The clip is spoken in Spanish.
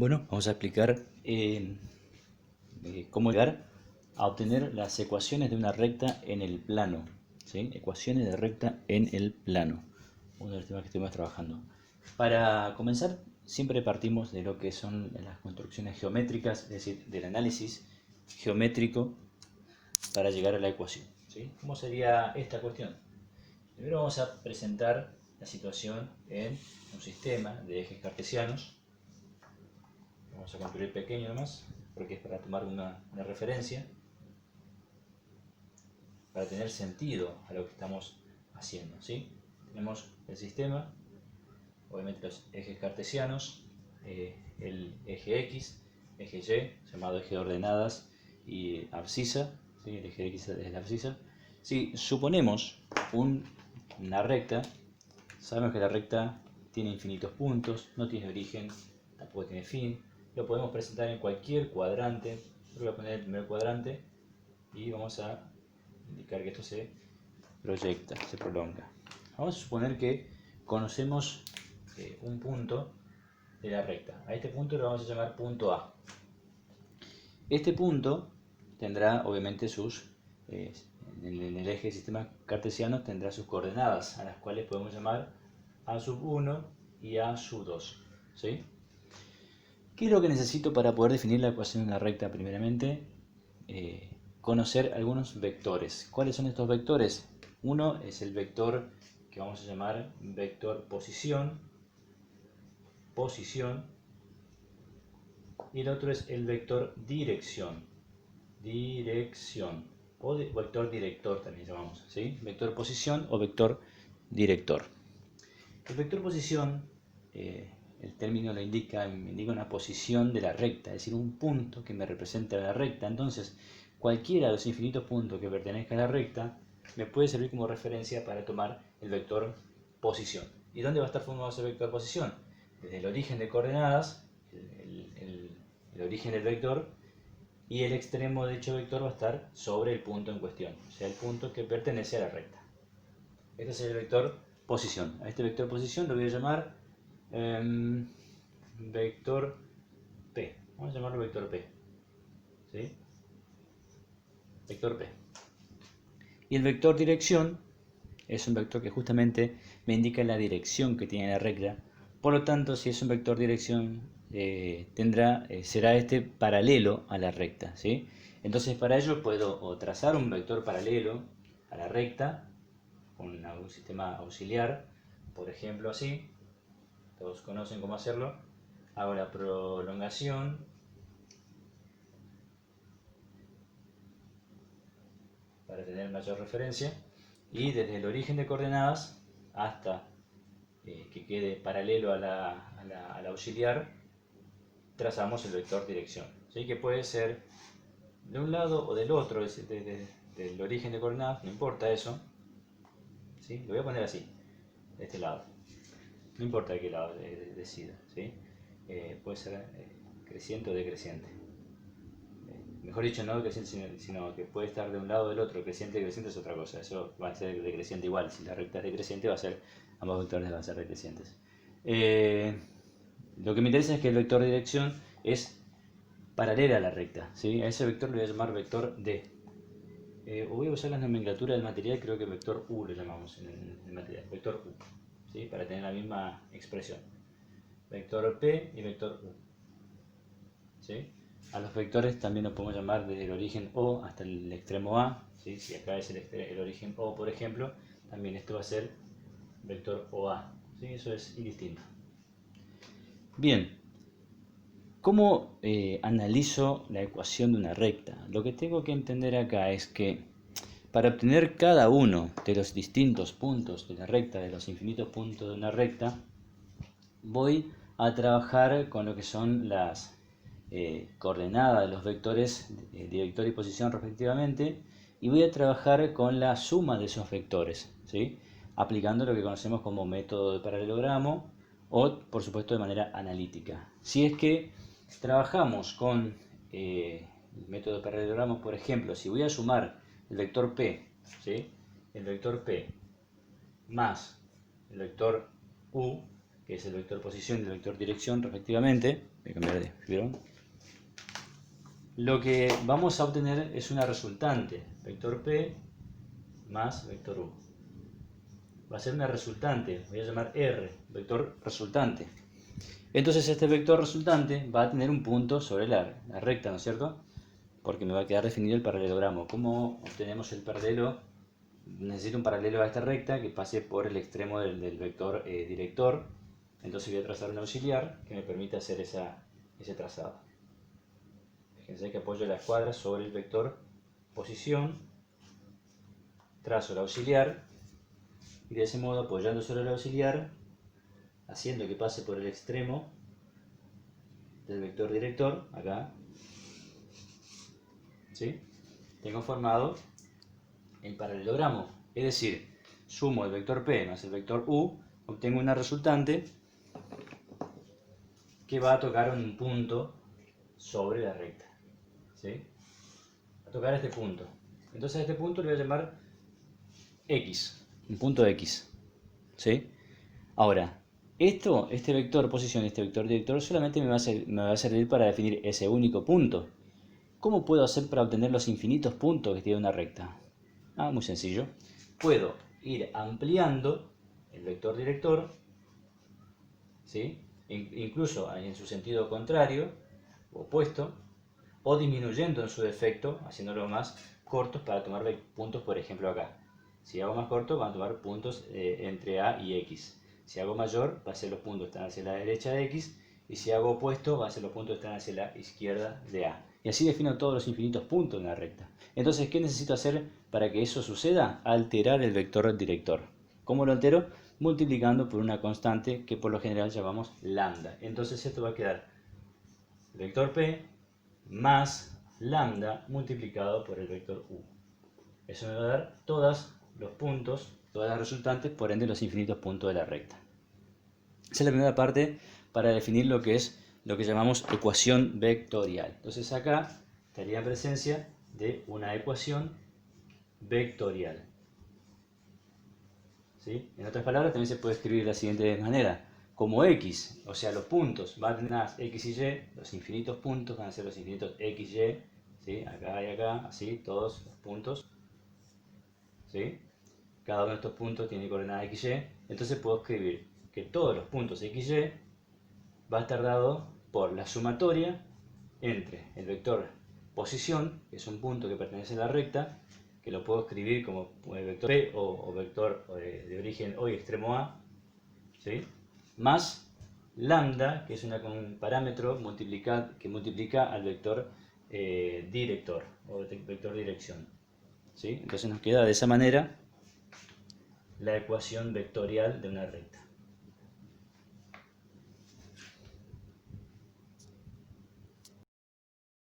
Bueno, vamos a explicar cómo llegar a obtener las ecuaciones de una recta en el plano. ¿Sí? Ecuaciones de recta en el plano. Uno de los temas que estuvimos trabajando. Para comenzar, siempre partimos de lo que son las construcciones geométricas, es decir, del análisis geométrico para llegar a la ecuación. ¿Sí? ¿Cómo sería esta cuestión? Primero vamos a presentar la situación en un sistema de ejes cartesianos. Vamos a construir pequeño nomás, porque es para tomar una referencia, para tener sentido a lo que estamos haciendo. ¿Sí? Tenemos el sistema, obviamente los ejes cartesianos, el eje X, eje Y, llamado eje de ordenadas, y abscisa, ¿sí? El eje X es la abscisa. Si suponemos una recta, sabemos que la recta tiene infinitos puntos, no tiene origen, tampoco tiene fin. Lo podemos presentar en cualquier cuadrante. Yo voy a poner el primer cuadrante y vamos a indicar que esto se proyecta, se prolonga. Vamos a suponer que conocemos un punto de la recta. A este punto lo vamos a llamar punto A. Este punto tendrá obviamente en el eje del sistema cartesiano tendrá sus coordenadas, a las cuales podemos llamar A1 y A2. ¿Sí? ¿Qué es lo que necesito para poder definir la ecuación de una recta? Primeramente, conocer algunos vectores. ¿Cuáles son estos vectores? Uno es el vector que vamos a llamar vector posición, y el otro es el vector dirección, o vector director también llamamos, ¿sí? Vector posición o vector director. El vector posición, el término lo indica una posición de la recta, es decir, un punto que me representa la recta. Entonces, cualquiera de los infinitos puntos que pertenezca a la recta me puede servir como referencia para tomar el vector posición. ¿Y dónde va a estar formado ese vector posición? Desde el origen de coordenadas, el origen del vector, y el extremo de dicho vector va a estar sobre el punto en cuestión, o sea, el punto que pertenece a la recta. Este es el vector posición. A este vector posición lo voy a llamar vector P. Vamos a llamarlo vector P. ¿Sí? Vector P. Y el vector dirección es un vector que justamente me indica la dirección que tiene la recta. Por lo tanto, si es un vector dirección, será este paralelo a la recta. ¿Sí? Entonces, para ello puedo o trazar un vector paralelo a la recta con algún sistema auxiliar, por ejemplo así, todos conocen cómo hacerlo. Hago la prolongación para tener mayor referencia, y desde el origen de coordenadas hasta que quede paralelo a la auxiliar, trazamos el vector dirección. ¿Sí? Que puede ser de un lado o del otro, es decir, del origen de coordenadas, no importa eso. ¿Sí? Lo voy a poner así, de este lado. No importa de qué lado decida. ¿Sí? Puede ser creciente o decreciente. Mejor dicho, no decreciente, sino que puede estar de un lado o del otro. Creciente y decreciente es otra cosa. Eso va a ser decreciente igual. Si la recta es decreciente, ambos vectores van a ser decrecientes. Lo que me interesa es que el vector de dirección es paralela a la recta. ¿Sí? A ese vector le voy a llamar vector D. Voy a usar la nomenclatura del material, creo que vector U lo llamamos en el material. Vector U. ¿Sí? Para tener la misma expresión. Vector P y vector U. ¿Sí? A los vectores también los podemos llamar desde el origen O hasta el extremo A. ¿Sí? Si acá es el origen O, por ejemplo, también esto va a ser vector OA. ¿Sí? Eso es indistinto. Bien, ¿cómo analizo la ecuación de una recta? Lo que tengo que entender acá es que para obtener cada uno de los distintos puntos de la recta, de los infinitos puntos de una recta, voy a trabajar con lo que son las coordenadas de los vectores de vector y posición respectivamente, y voy a trabajar con la suma de esos vectores, ¿sí? Aplicando lo que conocemos como método de paralelogramo o, por supuesto, de manera analítica. Si es que trabajamos con el método de paralelogramo, por ejemplo, si voy a sumar el vector P, ¿sí? El vector P más el vector U, que es el vector posición y el vector dirección respectivamente. Voy a cambiar de fibrón. Lo que vamos a obtener es una resultante, vector P más vector U. Va a ser una resultante, voy a llamar R, vector resultante. Entonces este vector resultante va a tener un punto sobre la recta, ¿no es cierto? Porque me va a quedar definido el paralelogramo. ¿Cómo obtenemos el paralelo? Necesito un paralelo a esta recta que pase por el extremo del vector director. Entonces voy a trazar un auxiliar que me permita hacer ese trazado. Fíjense que apoyo la escuadra sobre el vector posición, trazo el auxiliar y de ese modo, apoyando sobre el auxiliar, haciendo que pase por el extremo del vector director, acá, ¿sí? Tengo formado el paralelogramo, es decir, sumo el vector P más el vector U, obtengo una resultante que va a tocar un punto sobre la recta, ¿sí? Va a tocar este punto. Entonces a este punto le voy a llamar X, un punto X, ¿sí? Ahora, este vector posición y este vector director solamente me va a servir para definir ese único punto. ¿Cómo puedo hacer para obtener los infinitos puntos que tiene una recta? Muy sencillo. Puedo ir ampliando el vector director, ¿sí? Incluso en su sentido contrario, opuesto, o disminuyendo en su defecto, haciéndolo más cortos para tomar puntos, por ejemplo acá. Si hago más corto, van a tomar puntos entre A y X. Si hago mayor, va a ser los puntos que están hacia la derecha de X, y si hago opuesto, va a ser los puntos que están hacia la izquierda de A. Y así defino todos los infinitos puntos en la recta. Entonces, ¿qué necesito hacer para que eso suceda? Alterar el vector director. ¿Cómo lo altero? Multiplicando por una constante que por lo general llamamos lambda. Entonces esto va a quedar vector P más lambda multiplicado por el vector U. Eso me va a dar todos los puntos, todas las resultantes, por ende los infinitos puntos de la recta. Esa es la primera parte para definir lo que es lo que llamamos ecuación vectorial. Entonces acá estaría en presencia de una ecuación vectorial. ¿Sí? En otras palabras también se puede escribir de la siguiente manera. Como X, o sea los puntos van a tener X y Y, los infinitos puntos van a ser los infinitos X, Y, ¿sí? Acá y acá, así, todos los puntos, ¿sí? Cada uno de estos puntos tiene coordenada X, Y, entonces puedo escribir que todos los puntos X, Y va a estar dado por la sumatoria entre el vector posición, que es un punto que pertenece a la recta, que lo puedo escribir como vector P o vector de origen O y extremo A, ¿sí? Más lambda, que es un parámetro que multiplica al vector director o vector dirección, ¿sí? Entonces nos queda de esa manera la ecuación vectorial de una recta.